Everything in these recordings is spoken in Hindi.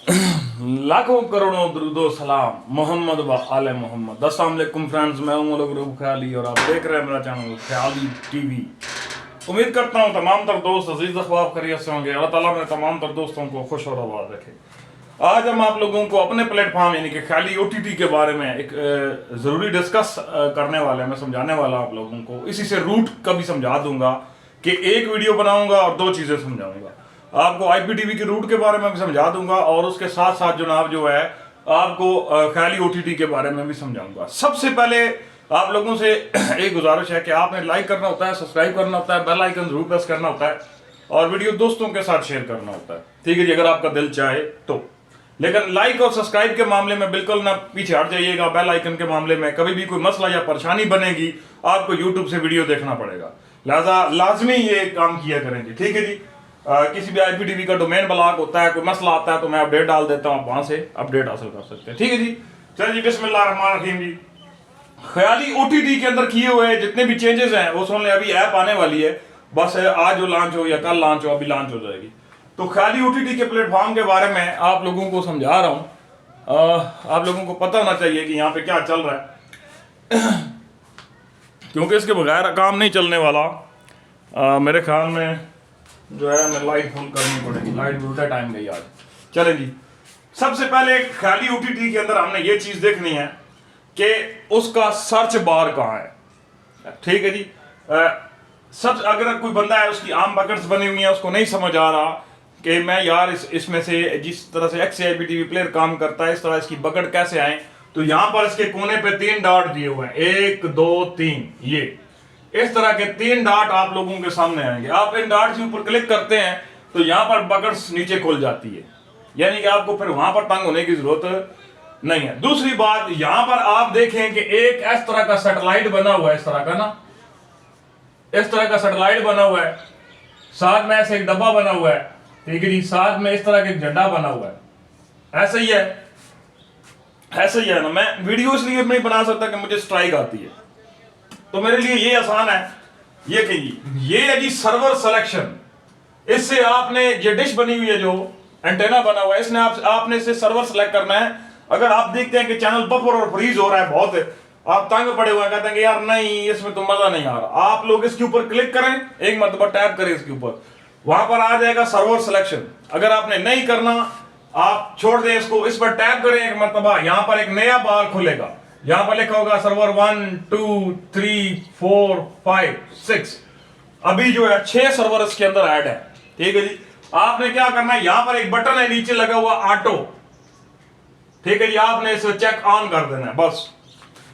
लाखों करोड़ों दरूदो सलाम मोहम्मद व आले मोहम्मद। अस्सलाम वालेकुम फ्रेंड्स, मैं हूं मौलवी ख्याली और आप देख रहे हैं मेरा चैनल ख्याली टीवी। उम्मीद करता हूं तमाम तर दोस्त अजीज अखबाब खैरियत से होंगे। अल्लाह ताला मेरे तमाम तर दोस्तों को खुश और आबाद रखे। आज हम आप लोगों को अपने प्लेटफॉर्म यानी कि ख्याली OTT के बारे में एक ज़रूरी डिस्कस करने वाले हैं। मैं समझाने वाला आप लोगों को, इसी से रूट का भी समझा दूंगा कि एक वीडियो बनाऊंगा और दो चीज़ें समझाऊंगा। आपको IPTV के रूट के बारे में भी समझा दूंगा और उसके साथ साथ जनाब जो है आपको ख्याली OTT के बारे में भी समझाऊंगा। सबसे पहले आप लोगों से एक गुजारिश है कि आपने लाइक करना होता है, सब्सक्राइब करना होता है, बेल आइकन जरूर प्रेस करना होता है और वीडियो दोस्तों के साथ शेयर करना होता है, ठीक है जी, अगर आपका दिल चाहे तो। लेकिन लाइक और सब्सक्राइब के मामले में बिल्कुल ना पीछे हट जाइएगा। बेल आइकन के मामले में कभी भी कोई मसला या परेशानी बनेगी आपको यूट्यूब से वीडियो देखना पड़ेगा, लिहाजा लाजमी ये काम किया करेंगे, ठीक है जी। किसी भी IPTV का डोमेन ब्लॉक होता है, कोई मसला आता है तो मैं अपडेट डाल देता हूँ, आप वहां से अपडेट हासिल कर सकते हैं, ठीक है जी। चलिए जी, बिस्मिल्लाहिर्रहमानिर्रहीम जी। ख्याली OTT के अंदर किए हुए जितने भी चेंजेस हैं वो सुन ले। अभी ऐप आने वाली है, बस आज जो लॉन्च हो या कल लॉन्च हो, अभी लॉन्च हो जाएगी। तो ख्याली OTT के प्लेटफॉर्म के बारे में आप लोगों को समझा रहा हूँ। आप लोगों को पता होना चाहिए कि यहाँ पे क्या चल रहा है क्योंकि इसके बगैर काम नहीं चलने वाला। मेरे ख्याल में जो है हमें लाइट फुल करनी पड़ेगी, लाइट उल्टा टाइम गई आज। चले जी, सबसे पहले ख्याली OTT के अंदर हमने ये चीज देखनी है कि उसका सर्च बार कहाँ है, ठीक है जी। सब अगर कोई बंदा है उसकी आम बकेट्स बनी हुई है, उसको नहीं समझ आ रहा कि मैं यार इसमें से जिस तरह से XAIPTV प्लेयर काम करता है इस तरह इसकी बकेट कैसे आए, तो यहां पर इसके कोने पे 3 डॉट दिए हुए हैं, 1 2 3। ये इस तरह के 3 डॉट आप लोगों के सामने आएंगे। आप इन डॉट के ऊपर क्लिक करते हैं तो यहां पर बकेट्स नीचे खुल जाती है, यानी कि आपको फिर वहां पर तंग होने की जरूरत नहीं है। दूसरी बात, यहां पर आप देखें कि एक इस तरह का सैटेलाइट बना हुआ है, इस तरह का ना, इस तरह का सैटेलाइट बना हुआ है, साथ में ऐसे एक डब्बा बना हुआ है, ठीक है जी, साथ में इस तरह का झंडा बना हुआ है। ऐसा ही है, ऐसा ही है ना। मैं वीडियो इसलिए नहीं बना सकता कि मुझे स्ट्राइक आती है, तो मेरे लिए ये आसान है। ये कहिए, ये है जी सर्वर सिलेक्शन। इससे आपने ये डिश बनी हुई है, जो एंटेना बना हुआ है, इसने आपने इससे सर्वर सेलेक्ट करना है। अगर आप देखते हैं कि चैनल बफर और फ्रीज हो रहा है बहुत, आप तंग पड़े हुए हैं, कहते हैं कि यार नहीं इसमें तो मजा नहीं आ रहा, आप लोग इसके ऊपर क्लिक करें, एक मरतबा टैप करें इसके ऊपर, वहां पर आ जाएगा सर्वर सिलेक्शन। अगर आपने नहीं करना आप छोड़ दें इसको, इस पर टैप करें एक मरतबा, यहां पर एक नया बार खुलेगा, यहां पर लिखा होगा सर्वर 1 2 3 4 5 6। अभी जो है 6 सर्वर इसके अंदर ऐड है, ठीक है जी। आपने क्या करना है, यहां पर एक बटन है नीचे लगा हुआ ऑटो, ठीक है जी, आपने इसे चेक ऑन कर देना है बस।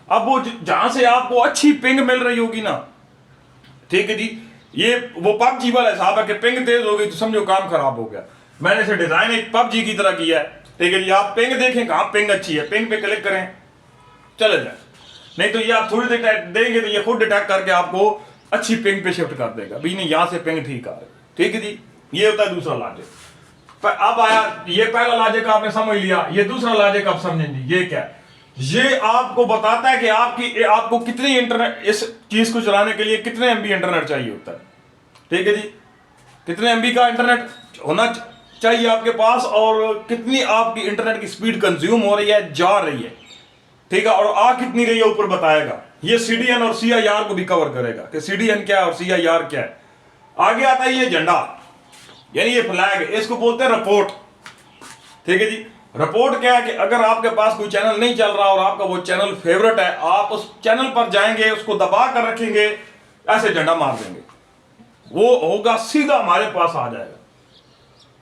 अब वो जहां से आपको अच्छी पिंग मिल रही होगी ना, ठीक है जी, ये वो PUBG वाला हिसाब है कि पिंग तेज हो गई तो समझो काम खराब हो गया। मैंने इसे डिजाइन एक PUBG की तरह किया है, ठीक है जी। आप पिंग देखें कहां पिंग अच्छी है, पिंग पे क्लिक करें, चले जाए। नहीं तो ये आप थोड़ी देर देंगे तो ये खुद डिटेक्ट करके आपको अच्छी पिंग पे शिफ्ट कर देगा। भी नहीं, यहां से पिंग ठीक आ रही, ठीक है जी। ये होता है दूसरा लॉजिक। अब आया ये पहला लॉजिक आपने समझ लिया, ये दूसरा लॉजिक आप समझेंगे। ये क्या है, ये आपको बताता है कि आपको कितनी इंटरनेट, इस चीज को चलाने के लिए कितने MB इंटरनेट चाहिए होता है, ठीक है जी। कितने MB का इंटरनेट होना चाहिए आपके पास और कितनी आपकी इंटरनेट की स्पीड कंज्यूम हो रही है, जा रही है, ठीक है, और आ कितनी रही है ऊपर बताएगा। ये CDN और CIR को भी कवर करेगा कि CDN क्या है और CIR क्या है। आगे आता है ये झंडा, यानी ये फ्लैग, इसको बोलते हैं रिपोर्ट, ठीक है जी। रिपोर्ट क्या है कि अगर आपके पास कोई चैनल नहीं चल रहा और आपका वो चैनल फेवरेट है, आप उस चैनल पर जाएंगे, उसको दबा कर रखेंगे, ऐसे झंडा मार देंगे, वो होगा सीधा हमारे पास आ जाएगा,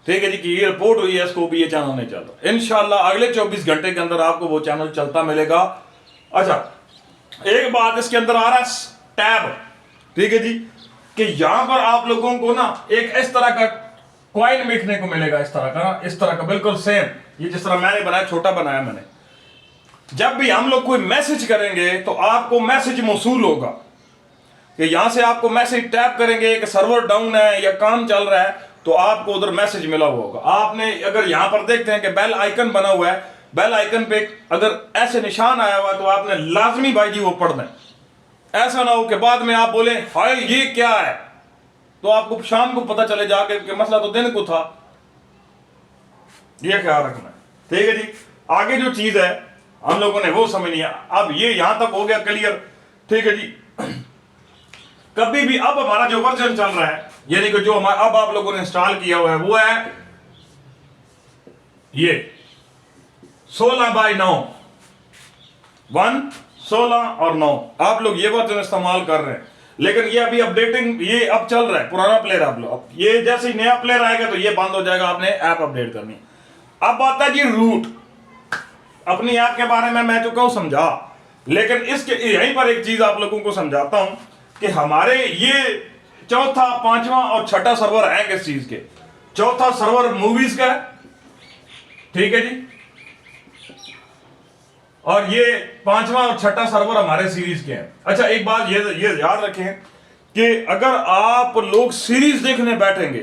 ठीक है जी, कि ये रिपोर्ट हुई है, इसको भी ये चैनल नहीं चल रहा। इंशाल्लाह अगले 24 घंटे के अंदर आपको वो चैनल चलता मिलेगा। अच्छा, एक बात इसके अंदर आ रहा है टैब, ठीक है जी, कि यहां पर आप लोगों को ना एक इस तरह का कॉइन देखने को मिलेगा, इस तरह का ना, इस तरह का बिल्कुल सेम, ये जिस तरह मैंने बनाया, छोटा बनाया मैंने। जब भी हम लोग कोई मैसेज करेंगे तो आपको मैसेज मौसूल होगा कि यहां से आपको मैसेज टैप करेंगे कि सर्वर डाउन है या काम चल रहा है, तो आपको उधर मैसेज मिला हुआ होगा। आपने अगर यहां पर देखते हैं कि बेल आइकन बना हुआ है, बेल आइकन पे अगर ऐसे निशान आया हुआ है तो आपने लाजमी भाई जी वो पढ़ना है। ऐसा ना हो कि बाद में आप बोले हाय ये क्या है, तो आपको शाम को पता चले जाके कि मसला तो दिन को था। ये ख्याल रखना है, ठीक है जी। आगे जो चीज है हम लोगों ने वो समझ लिया। अब ये यहां तक हो गया क्लियर, ठीक है जी। कभी भी अब हमारा जो वर्जन चल रहा है, यानी कि जो हमारा अब आप लोगों ने इंस्टॉल किया हुआ है, वो है ये 16/9, 1, 16 और 9। आप लोग ये वर्जन इस्तेमाल कर रहे हैं, लेकिन ये अभी अपडेटिंग, ये अब चल रहा है पुराना प्लेयर। आप लोग ये जैसे ही नया प्लेयर आएगा तो ये बंद हो जाएगा, आपने ऐप अपडेट करनी है। अब आता है जी रूट। अपनी ऐप के बारे में मैं चुका हूं समझा, लेकिन इसके यहीं पर एक चीज आप लोगों को समझाता हूं कि हमारे ये चौथा, पांचवा और छठा सर्वर है किस चीज के। चौथा सर्वर मूवीज का है, ठीक है जी, और ये पांचवा और छठा सर्वर हमारे सीरीज के हैं। अच्छा एक बात ये याद रखें कि अगर आप लोग सीरीज देखने बैठेंगे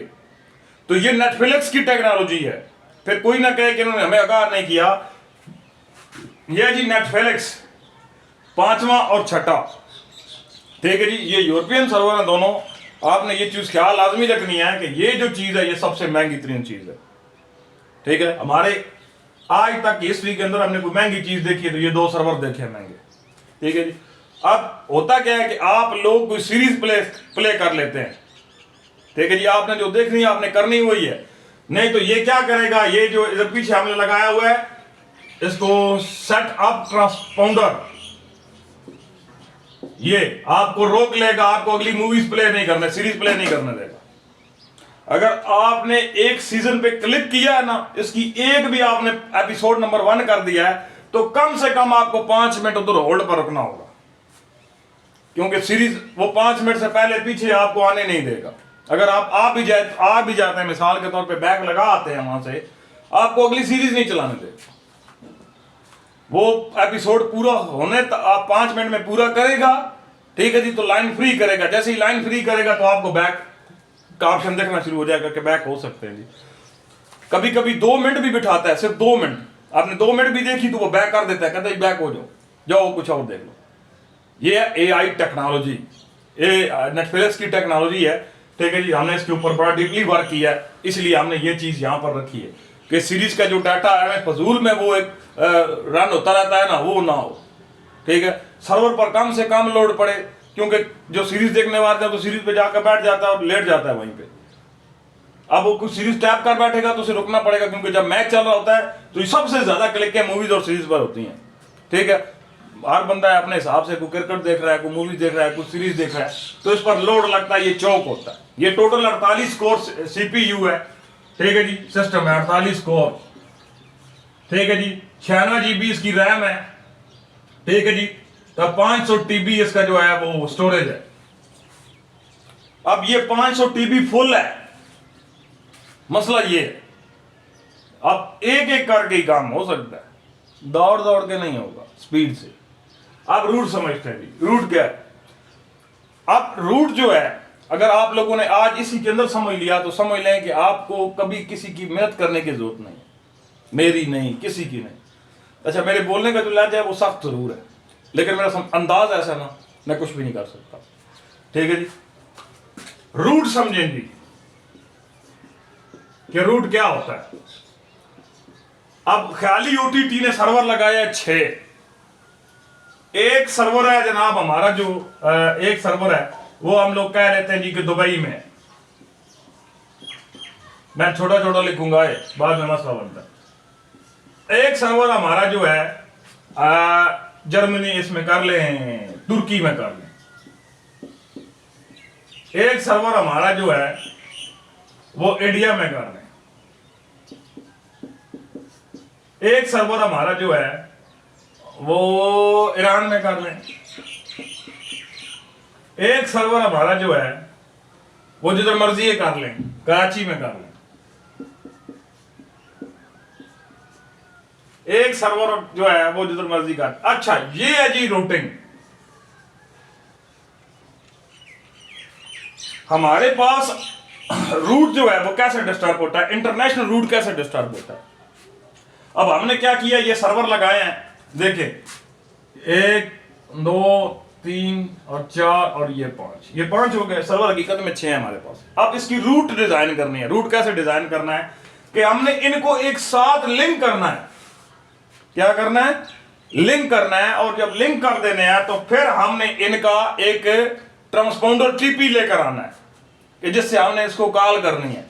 तो ये नेटफ्लिक्स की टेक्नोलॉजी है, फिर कोई ना कहे कि इन्होंने हमें आगाह नहीं किया। ये जी नेटफ्लिक्स पांचवा और छठा, ठीक है जी, ये यूरोपियन सर्वर है दोनों। आपने ये चीज ख्याल लाजमी रखनी है कि ये जो चीज है ये सबसे महंगी तरीन चीज है, ठीक है। हमारे आज तक हिस्ट्री के अंदर हमने कोई महंगी चीज देखी है तो ये 2 सर्वर देखे हैं महंगे, ठीक है जी। अब होता क्या है कि आप लोग कोई सीरीज प्ले कर लेते हैं, ठीक है जी, आपने जो देखनी है आपने करनी वही है। नहीं तो ये क्या करेगा, ये जो इधर पीछे हमने लगाया हुआ है इसको सेट अप ट्रांसपाउंडर, ये आपको रोक लेगा, आपको अगली मूवीज प्ले नहीं करने, सीरीज प्ले नहीं करने देगा। अगर आपने एक सीजन पे क्लिक किया है ना, इसकी एक भी आपने एपिसोड नंबर 1 कर दिया है तो कम से कम आपको 5 मिनट उधर होल्ड पर रखना होगा, क्योंकि सीरीज वो 5 मिनट से पहले पीछे आपको आने नहीं देगा। अगर आप आ भी जाते हैं, मिसाल के तौर पे बैक लगा आते हैं वहां से, आपको अगली सीरीज नहीं चलाने देगा। वो एपिसोड पूरा होने आप 5 मिनट में पूरा करेगा, ठीक है जी, तो लाइन फ्री करेगा। जैसे ही लाइन फ्री करेगा तो आपको बैक का ऑप्शन देखना शुरू हो जाएगा कि बैक हो सकते हैं जी। कभी कभी 2 मिनट भी बिठाता है, सिर्फ 2 मिनट, आपने 2 मिनट भी देखी तो वो बैक कर देता है, कहता है बैक हो जाओ कुछ और देख लो। ये AI टेक्नोलॉजी, ये नेटफ्लिक्स की टेक्नोलॉजी है, ठीक है जी। हमने इसके ऊपर बड़ा डीपली वर्क किया है, इसलिए हमने ये चीज यहां पर रखी है कि सीरीज का जो डाटा है फजूल में वो एक रन होता रहता है ना, वो ना हो, ठीक है। सर्वर पर कम से कम लोड पड़े, क्योंकि जो सीरीज देखने वाले हैं तो सीरीज पे जाकर बैठ जाता है और लेट जाता है वहीं पे। अब वो कुछ सीरीज टैप कर बैठेगा तो उसे रुकना पड़ेगा, क्योंकि जब मैच चल रहा होता है तो सबसे ज्यादा क्लिकें मूवीज और सीरीज पर होती हैं, ठीक है। हर बंदा है अपने हिसाब से, कोई क्रिकेट देख रहा है, कोई मूवी देख रहा है, कोई सीरीज देख रहा है, तो इस पर लोड लगता है, ये चौक होता है। ये टोटल 48 कोर CPU है, ठीक है जी, सिस्टम है 48 कोर, ठीक है जी। 96 GB इसकी रैम है, ठीक है जी, तो 500 TB इसका जो है वो स्टोरेज है। अब ये 500 TB फुल है, मसला ये है अब एक एक करके ही काम हो सकता है, दौड़ दौड़ के नहीं होगा, स्पीड से। आप रूट समझते हैं जी, रूट क्या है। अब रूट जो है, अगर आप लोगों ने आज इसी के अंदर समझ लिया तो समझ लें कि आपको कभी किसी की मेहनत करने की जरूरत नहीं, मेरी नहीं, किसी की नहीं। अच्छा मेरे बोलने का जो लहजा है वो सख्त जरूर है, लेकिन मेरा अंदाज ऐसा ना, मैं कुछ भी नहीं कर सकता, ठीक है जी। रूट समझें जी कि रूट क्या होता है। अब ख्याली OTT ने सर्वर लगाया 6। एक सर्वर है जनाब हमारा, जो एक सर्वर है वो हम लोग कह रहे थे जी कि दुबई में, मैं छोटा छोटा लिखूंगा ये, बाद में मसला बनता है। एक सर्वर हमारा जो है जर्मनी, इसमें कर लें, तुर्की में कर लें। एक सर्वर हमारा जो है वो इंडिया में कर लें। एक सर्वर हमारा जो है वो ईरान में कर लें। एक सर्वर हमारा जो है वो जिधर मर्जी है कर लें, कराची में कर लें। एक सर्वर जो है वो जिधर मर्जी कर। अच्छा ये है जी रूटिंग। हमारे पास रूट जो है वो कैसे डिस्टर्ब होता है, इंटरनेशनल रूट कैसे डिस्टर्ब होता है। अब हमने क्या किया, ये सर्वर लगाए हैं, देखिए 1 2 3 और 4 और ये 5, ये 5 हो गए। सर्वर हकीकत में 6 है हमारे पास। अब इसकी रूट डिजाइन करनी है। रूट कैसे डिजाइन करना है कि हमने इनको एक साथ लिंक करना है। क्या करना है, लिंक करना है। और जब लिंक कर देने हैं तो फिर हमने इनका एक ट्रांसपोंडर टीपी लेकर आना है कि जिससे हमने इसको कॉल करनी है।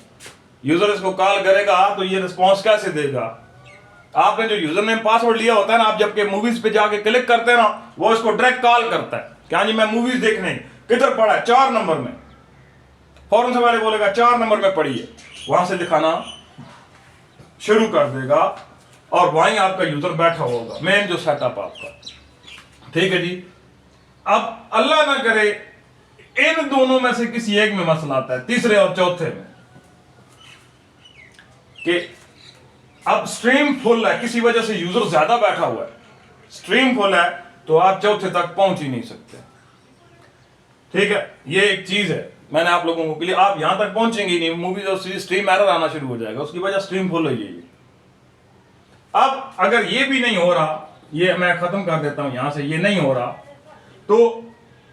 यूजर इसको कॉल करेगा तो ये रिस्पॉन्स कैसे देगा, आपने जो यूजर नेम पासवर्ड लिया होता है ना, आप जबकि मूवीज पे जाके क्लिक करते हैं ना, वो इसको डायरेक्ट कॉल करता है क्या जी मैं मूवीज देखने, किधर पड़ा है, 4 नंबर में, फौरन से पहले बोलेगा 4 नंबर में पड़ी है, वहां से दिखाना शुरू कर देगा और वहीं आपका यूजर बैठा होगा, मेन जो सेटअप आपका। ठीक है जी। अब अल्लाह ना करे इन दोनों में से किसी एक में मसला आता है, तीसरे और चौथे में, कि अब स्ट्रीम फुल है, किसी वजह से यूजर ज्यादा बैठा हुआ है, स्ट्रीम फुल है, तो आप चौथे तक पहुंच ही नहीं सकते। ठीक है, ये एक चीज है मैंने आप लोगों को लिए, आप यहां तक पहुंचेंगे ही नहीं, मूवीज और स्ट्रीम एरर आना शुरू हो जाएगा, उसकी वजह स्ट्रीम फुल हो जाएगी। अब अगर ये भी नहीं हो रहा, ये मैं खत्म कर देता हूं यहां से, ये नहीं हो रहा, तो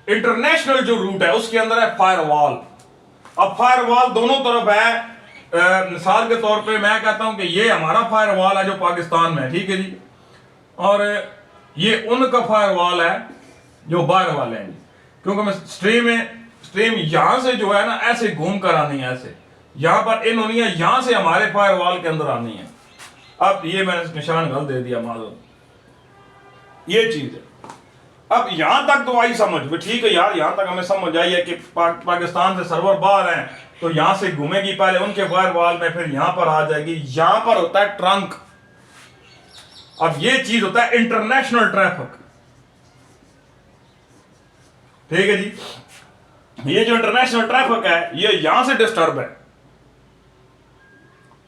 इंटरनेशनल जो रूट है उसके अंदर है फायरवॉल। अब फायरवॉल दोनों तरफ है। मिसाल के तौर पे मैं कहता हूं कि ये हमारा फायरवॉल है जो पाकिस्तान में है, ठीक है जी, और ये उनका फायरवॉल है जो बाहर वाले हैं, क्योंकि मैं स्ट्रीम यहां से जो है ना ऐसे घूम कर आनी है, ऐसे यहां पर इन होनी है, यहां से हमारे फायरवॉल के अंदर आनी है। अब ये मैंने निशान गलत दे दिया मालूम, ये चीज है। अब यहां तक तो आई समझ, ठीक है यार, यहां तक हमें समझ आई है कि पाकिस्तान से सर्वर बाहर हैं, तो यहां से घूमेगी पहले उनके फायरवॉल में, फिर यहां पर आ जाएगी। यहां पर होता है ट्रंक। अब ये चीज होता है इंटरनेशनल ट्रैफिक। ठीक है जी। ये जो इंटरनेशनल ट्रैफिक है ये यहां से डिस्टर्ब है।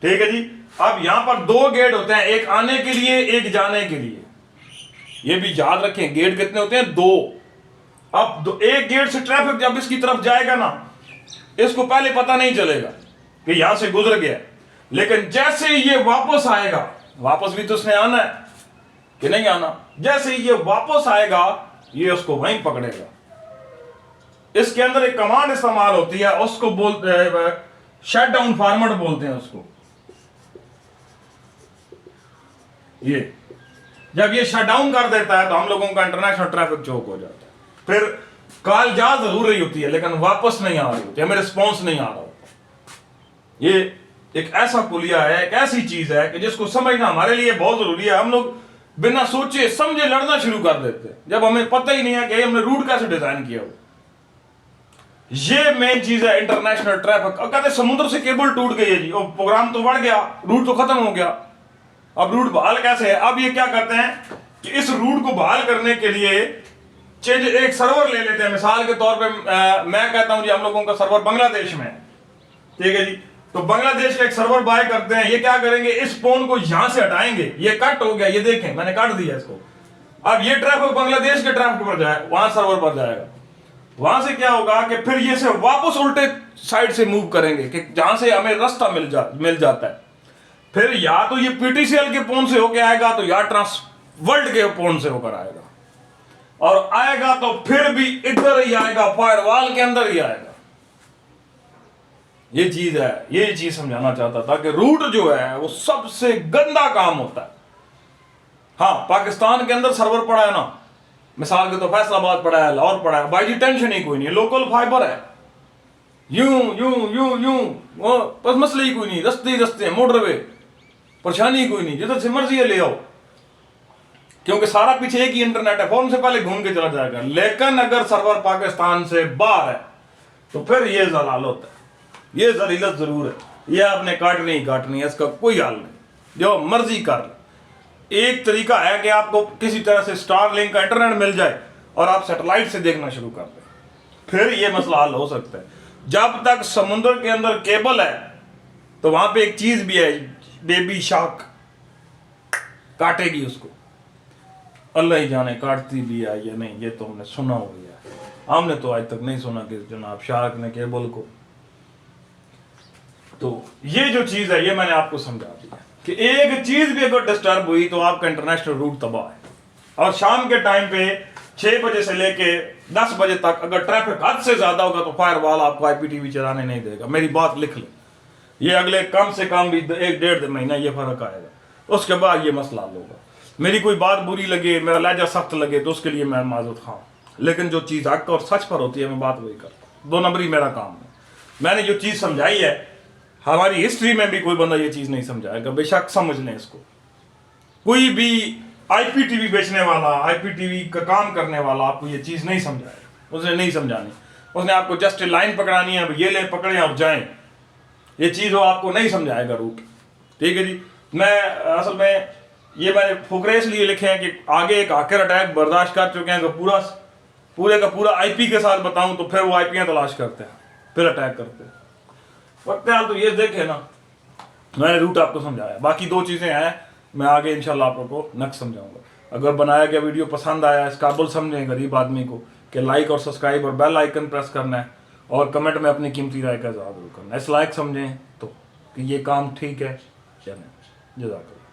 ठीक है जी। अब यहां पर 2 गेट होते हैं, एक आने के लिए, एक जाने के लिए। ये भी याद रखें, गेट कितने होते हैं, 2। अब एक गेट से ट्रैफिक जब इसकी तरफ जाएगा ना, इसको पहले पता नहीं चलेगा कि यहां से गुजर गया, लेकिन जैसे ये वापस आएगा, वापस भी तो उसने आना है कि नहीं आना, जैसे ये वापस आएगा ये उसको वहीं पकड़ेगा। इसके अंदर एक कमांड इस्तेमाल होती है, उसको बोलते हैं शट डाउन फॉर्मेट बोलते हैं उसको। ये जब ये शट डाउन कर देता है तो हम लोगों का इंटरनेशनल ट्रैफिक चौक हो जाता है। फिर कॉल जा जरूर रही होती है लेकिन वापस नहीं आ रही होती, हमें रिस्पॉन्स नहीं आ रहा होता। ये एक ऐसा पुलिया है, एक ऐसी चीज है कि जिसको समझना हमारे लिए बहुत जरूरी है। हम लोग बिना सोचे समझे लड़ना शुरू कर देते हैं जब हमें पता ही नहीं है कि हमने रूट कैसे डिजाइन किया हो। ये मेन चीज है इंटरनेशनल ट्रैफिक। अब कहते समुद्र से केबल टूट गई है जी, और प्रोग्राम तो बढ़ गया, रूट तो खत्म हो गया, अब रूट बहाल कैसे है। अब ये क्या करते हैं कि इस रूट को बहाल करने के लिए चेंज एक सर्वर ले लेते हैं। मिसाल के तौर पे मैं कहता हूं जी हम लोगों का सर्वर बांग्लादेश में है, ठीक है जी, तो बांग्लादेश का एक सर्वर बाय करते हैं। ये क्या करेंगे, इस फोन को यहां से हटाएंगे, ये कट हो गया, ये देखें मैंने काट दिया इसको। अब ये ट्रैफिक बांग्लादेश के ट्रैफिक पर जाए, वहां सर्वर पर जाएगा। वहां से क्या होगा कि फिर ये से वापस उल्टे साइड से मूव करेंगे कि जहां से हमें रास्ता मिल जाता है। फिर या तो ये पीटीसीएल के फोन से होकर आएगा, तो या ट्रांसवर्ल्ड के फोन से होकर आएगा, और आएगा तो फिर भी इधर ही आएगा, फायरवॉल के अंदर ही आएगा। ये चीज है, ये चीज समझाना चाहता था कि रूट जो है वो सबसे गंदा काम होता है। हाँ, पाकिस्तान के अंदर सर्वर पड़ा है ना, मिसाल के तो फैसलाबाद पड़ा है, लाहौर पड़ा है, भाई जी टेंशन ही कोई नहीं, लोकल फाइबर है, यूं यूं यूं यूं, बस मसले ही कोई नहीं, रस्ते मोटरवे, परेशानी ही कोई नहीं, जिधर से मर्जी है ले आओ, क्योंकि सारा पीछे एक ही इंटरनेट है, फोन से पहले घूम के चला जाएगा। लेकिन अगर सर्वर पाकिस्तान से बाहर है तो फिर ये जलालत है, ये जलीलत जरूर है, ये आपने काटनी है, इसका कोई हाल नहीं, जो मर्जी कर ले। एक तरीका है कि आपको किसी तरह से स्टारलिंक का इंटरनेट मिल जाए और आप सैटेलाइट से देखना शुरू कर दें, फिर ये मसला हल हो सकता है। जब तक समुद्र के अंदर केबल है तो वहां पे एक चीज भी है, बेबी शार्क काटेगी उसको, अल्लाह ही जाने काटती भी है या नहीं, ये तो हमने सुना हो गया, हमने तो आज तक नहीं सुना कि जनाब शार्क ने केबल को। तो ये जो चीज है ये मैंने आपको समझा दिया कि एक चीज भी अगर डिस्टर्ब हुई तो आपका इंटरनेशनल रूट तबाह है। और शाम के टाइम पे 6 बजे से लेके 10 बजे तक अगर ट्रैफिक हद से ज्यादा होगा तो फायरवॉल आपको आईपीटीवी चलाने नहीं देगा। मेरी बात लिख ले, ये अगले कम से कम भी 1-1.5 महीना ये फर्क आएगा, उसके बाद ये मसला हल होगा। मेरी कोई बात बुरी लगे, मेरा लहजा सख्त लगे तो उसके लिए मैं माजूद खाऊँ, लेकिन जो चीज़ हक और सच पर होती है मैं बात वही करता हूँ। 2 नंबरी मेरा काम है। मैंने जो चीज़ समझाई है, हमारी हिस्ट्री में भी कोई बंदा ये चीज़ नहीं समझाएगा, बेशक समझ लें इसको। कोई भी IPTV बेचने वाला, IPTV का काम करने वाला आपको ये चीज़ नहीं समझाएगा, उसने नहीं समझानी। उसने आपको जस्ट लाइन पकड़ानी है, ये ले पकड़े और जाएं, ये चीज़ वो आपको नहीं समझाएगा रूट। ठीक है जी। मैं असल में ये मैंने फुकरे इसलिए लिखे हैं कि आगे एक हाकर अटैक बर्दाश्त कर चुके हैं, तो पूरे का पूरा IP के साथ बताऊं तो फिर वो IP तलाश करते हैं, फिर अटैक करते हैं। वक्त हाल तो ये देखे ना, मैंने रूट आपको समझाया। बाकी 2 चीज़ें हैं, मैं आगे इंशाल्लाह आप लोगों को नेक्स्ट समझाऊंगा। अगर बनाया गया वीडियो पसंद आया, इस काबिल समझें गरीब आदमी को कि लाइक और सब्सक्राइब और बेल आइकन प्रेस करना है, और कमेंट में अपनी कीमती राय का इज़हार जरूर करना है। इस लायक समझें तो कि ये काम ठीक है या नहीं। जज़ाकल्लाह।